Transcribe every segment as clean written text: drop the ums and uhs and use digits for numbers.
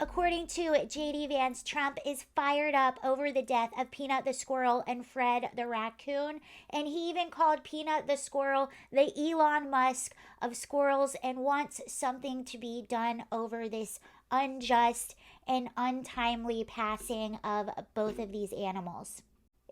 According to JD Vance, Trump is fired up over the death of Peanut the Squirrel and Fred the Raccoon. And he even called Peanut the Squirrel the Elon Musk of squirrels and wants something to be done over this unjust and untimely passing of both of these animals.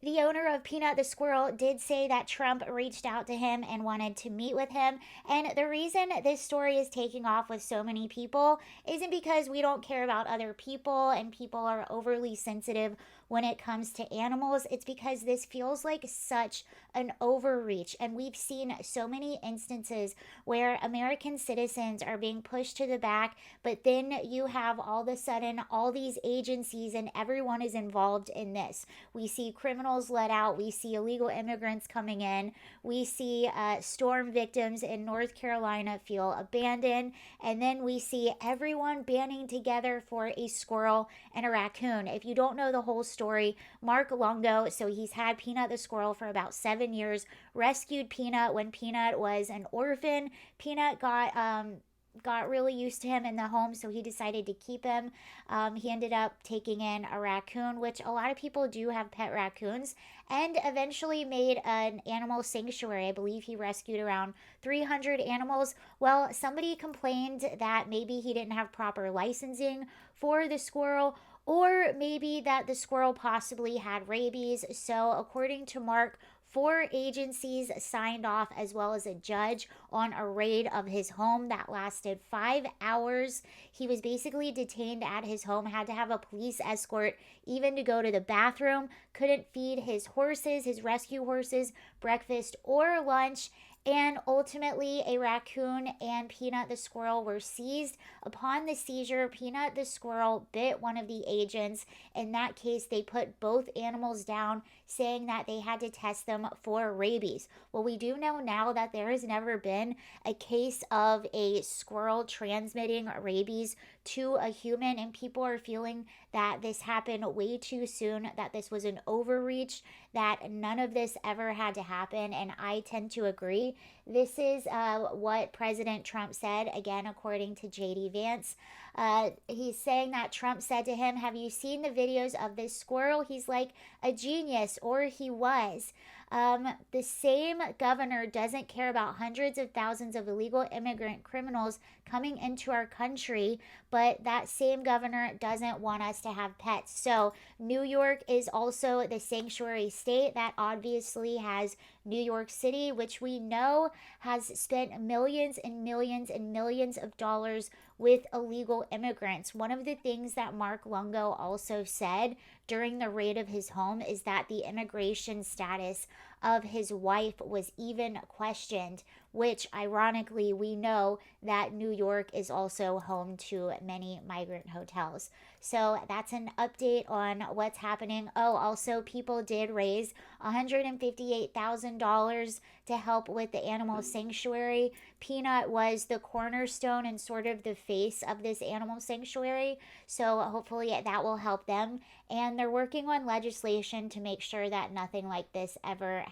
The owner of Peanut the Squirrel did say that Trump reached out to him and wanted to meet with him. And the reason this story is taking off with so many people isn't because we don't care about other people and people are overly sensitive when it comes to animals. It's because this feels like such an overreach. And we've seen so many instances where American citizens are being pushed to the back, but then you have all of a sudden all these agencies and everyone is involved in this. We see criminals let out, we see illegal immigrants coming in, we see storm victims in North Carolina feel abandoned, and then we see everyone banding together for a squirrel and a raccoon. If you don't know the whole story, Mark Longo, so he's had Peanut the Squirrel for about 7 years, rescued Peanut when Peanut was an orphan. Peanut got really used to him in the home, so he decided to keep him. He ended up taking in a raccoon, which a lot of people do have pet raccoons, and eventually made an animal sanctuary. I believe he rescued around 300 animals. Well, somebody complained that maybe he didn't have proper licensing for the squirrel, or maybe that the squirrel possibly had rabies. So, according to Mark, 4 agencies signed off, as well as a judge, on a raid of his home that lasted 5 hours. He was basically detained at his home, had to have a police escort even to go to the bathroom, couldn't feed his horses, his rescue horses, breakfast or lunch. And ultimately, a raccoon and Peanut the Squirrel were seized. Upon the seizure, Peanut the Squirrel bit one of the agents. In that case, they put both animals down, saying that they had to test them for rabies. Well, we do know now that there has never been a case of a squirrel transmitting rabies to a human, and people are feeling that this happened way too soon, that this was an overreach, that none of this ever had to happen. And I tend to agree. This is what President Trump said, again, according to JD Vance. He's saying that Trump said to him, "Have you seen the videos of this squirrel? He's like a genius," or he was. The same governor doesn't care about hundreds of thousands of illegal immigrant criminals coming into our country, but that same governor doesn't want us to have pets. So, New York is also the sanctuary state that obviously has New York City, which we know has spent millions and millions and millions of dollars with illegal immigrants. One of the things that Mark Longo also said during the raid of his home is that the immigration status of his wife was even questioned, which ironically, we know that New York is also home to many migrant hotels. So that's an update on what's happening. Oh, also, people did raise $158,000 to help with the animal sanctuary. Peanut was the cornerstone and sort of the face of this animal sanctuary. So hopefully that will help them. And they're working on legislation to make sure that nothing like this ever